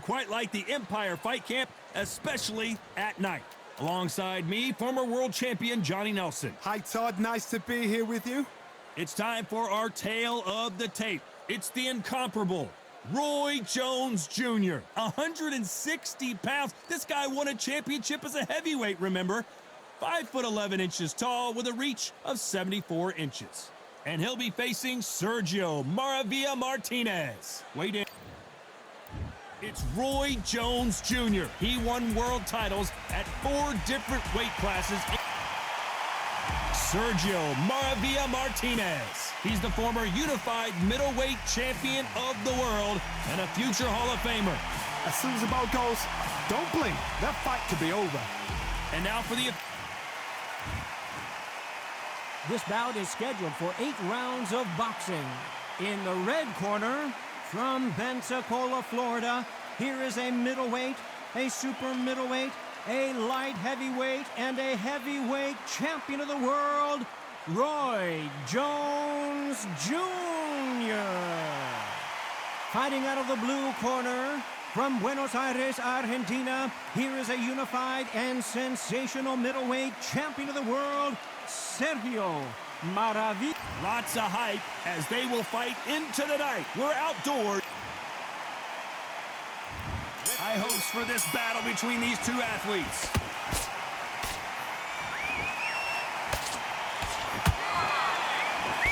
Quite like the Empire Fight Camp, especially at night. Alongside me, former world champion Johnny Nelson. Hi, Todd. Nice to be here with you. It's time for our tale of the tape. It's the incomparable Roy Jones Jr. 160 pounds. This guy won a championship as a heavyweight, remember? 5'11" tall with a reach of 74 inches. And he'll be facing Sergio Martinez. Wait in. It's Roy Jones Jr. He won world titles at 4 different weight classes. Sergio Martinez. He's the former unified middleweight champion of the world and a future Hall of Famer. As soon as the bell goes, don't blink. That fight could be over. And now for the... This bout is scheduled for 8 rounds of boxing. In the red corner, from Pensacola, Florida, here is a middleweight, a super middleweight, a light heavyweight, and a heavyweight champion of the world, Roy Jones Jr. Fighting out of the blue corner, from Buenos Aires, Argentina, here is a unified and sensational middleweight champion of the world, Sergio Martinez. Lots of hype as they will fight into the night. We're outdoors. High hopes for this battle between these two athletes.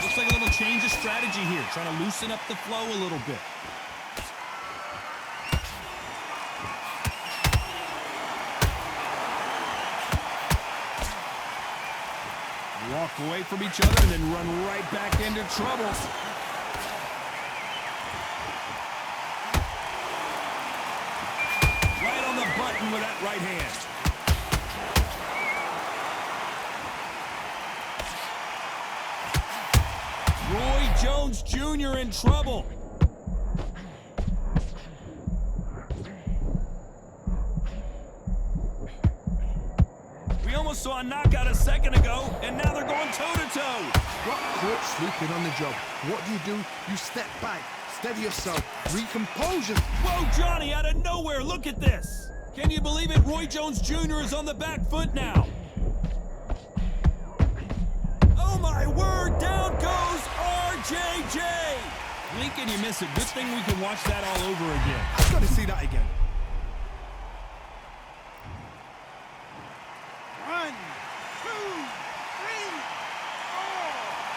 Looks like a little change of strategy here, trying to loosen up the flow a little bit. Walk away from each other and then run right back into trouble. Right on the button with that right hand. Roy Jones Jr. in trouble. We almost saw a knockout a second ago, and now they're going toe-to-toe. Got caught sleeping on the job. What do? You step back, steady yourself, recompose yourself. Whoa, Johnny, out of nowhere, look at this. Can you believe it? Roy Jones Jr. is on the back foot now. Oh, my word, down goes RJJ. Blink and you miss it. Good thing we can watch that all over again. I've got to see that again. 1, 2, 3, 4,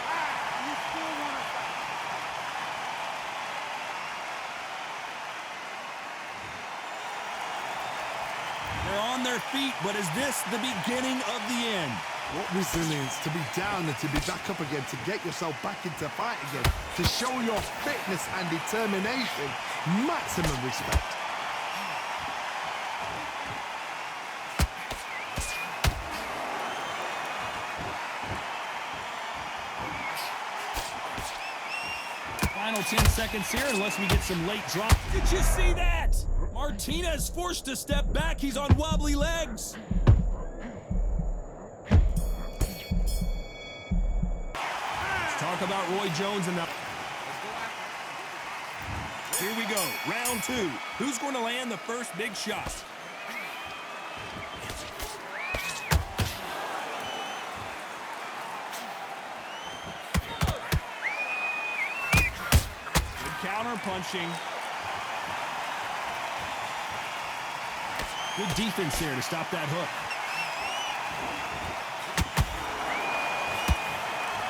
5. You still want to fight. They're on their feet, but is this the beginning of the end? What resilience to be down and to be back up again, to get yourself back into fight again, to show your fitness and determination. Maximum respect. Final 10 seconds here unless we get some late drop. Did you see that? Martinez forced to step back. He's on wobbly legs. Let's talk about Roy Jones and the... Here we go, round 2. Who's going to land the first big shot? Counter punching. Good defense there to stop that hook.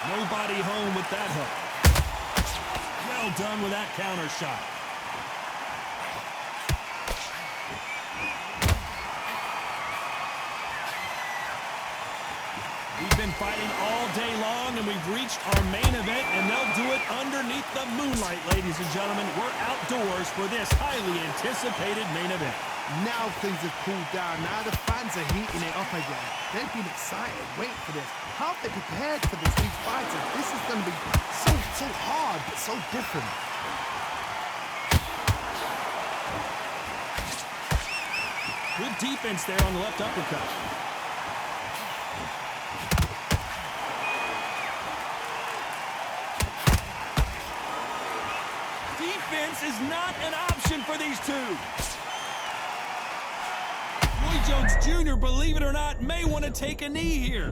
Nobody home with that hook. Well done with that counter shot. We've been fighting all day long, and we've reached our main event, and they'll do it underneath the moonlight, ladies and gentlemen. We're outdoors for this highly anticipated main event. Now things have cooled down. Now the fans are heating it up again. They've been excited, waiting for this. How have they prepared for this, these fighters? This is going to be so hard, but so different. Good defense there on the left uppercut. Defense is not an option for these two. Roy Jones Jr., believe it or not, may want to take a knee here.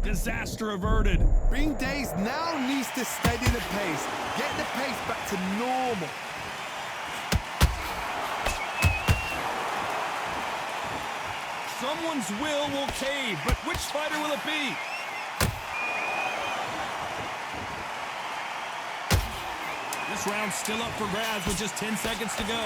Disaster averted. Being dazed now needs to steady the pace. Get the pace back to normal. Someone's will cave, but which fighter will it be? This round's still up for grabs with just 10 seconds to go.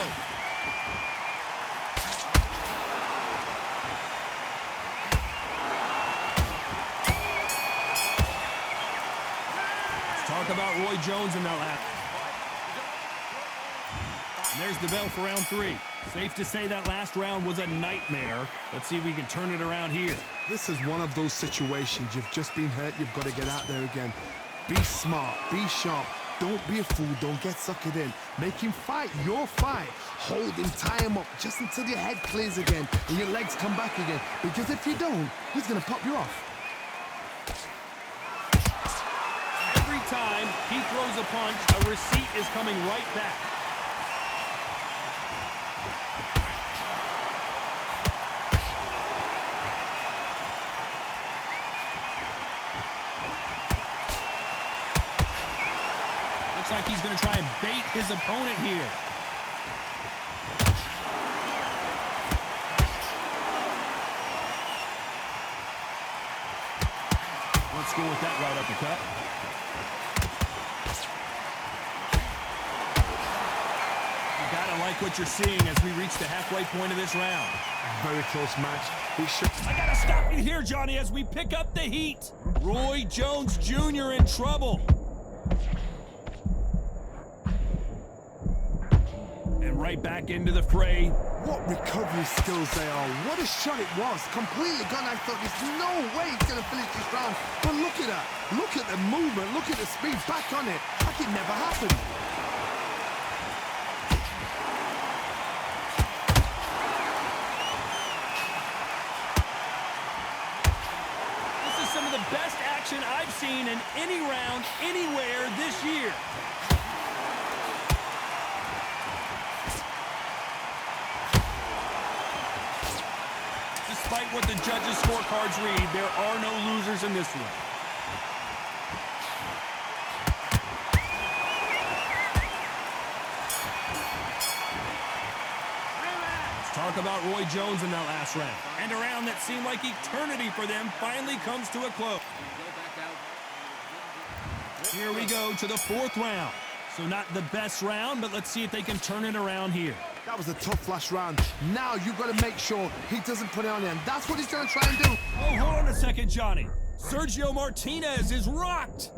Let's talk about Roy Jones in that lap. And there's the bell for round 3. Safe to say that last round was a nightmare. Let's see if we can turn it around here. This is one of those situations. You've just been hurt. You've got to get out there again. Be smart. Be sharp. Don't be a fool. Don't get suckered in. Make him fight your fight. Hold him, tie him up just until your head clears again and your legs come back again. Because if you don't, he's going to pop you off. Every time he throws a punch, a receipt is coming right back. Looks like he's going to try and bait his opponent here. Let's go with that right uppercut. You gotta like what you're seeing as we reach the halfway point of this round. Very close match. I gotta stop you here, Johnny, as we pick up the heat. Roy Jones Jr. in trouble. And right back into the fray. What recovery skills they are. What a shot it was. Completely gone. I thought there's no way he's going to finish this round. But look at that. Look at the movement. Look at the speed. Back on it. Like it never happened. This is some of the best action I've seen in any round, anywhere this year. Despite what the judges' scorecards read, there are no losers in this one. Let's talk about Roy Jones in that last round. And a round that seemed like eternity for them finally comes to a close. Here we go to the 4th round. So not the best round, but let's see if they can turn it around here. That was a tough last round. Now you've got to make sure he doesn't put it on him. That's what he's going to try and do. Oh, hold on a second, Johnny. Sergio Martinez is rocked.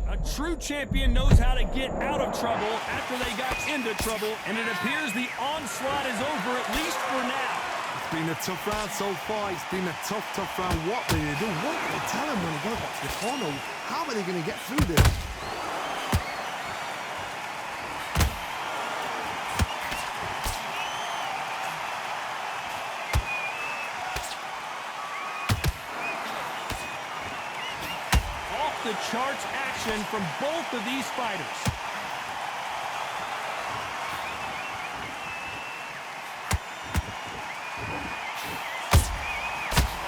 A true champion knows how to get out of trouble after they got into trouble, and it appears the onslaught is over, at least for now. It's been a tough round so far. It's been a tough round. What do they do? What do they tell him when he goes back to the corner? How are they going to get through this? The charts action from both of these fighters.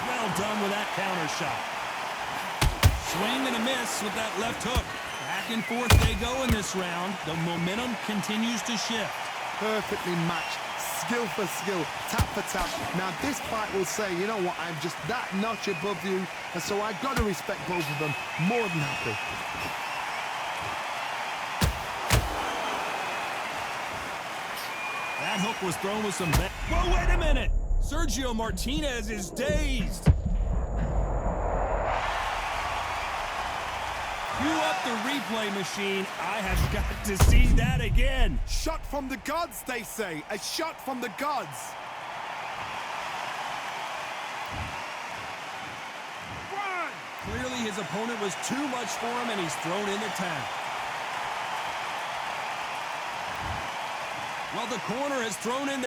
Well done with that counter shot. Swing and a miss with that left hook. Back and forth they go in this round. The momentum continues to shift. Perfectly matched. Skill for skill, tap for tap. Now this fight will say, you know what, I'm just that notch above you, and so I've got to respect both of them. More than happy. That hook was thrown with some... Whoa, wait a minute! Sergio Martinez is dazed. Cue up the replay machine. I have got to see that again. Shot from the gods, they say. A shot from the gods. One. Clearly his opponent was too much for him, and he's thrown in the towel. Well, the corner has thrown in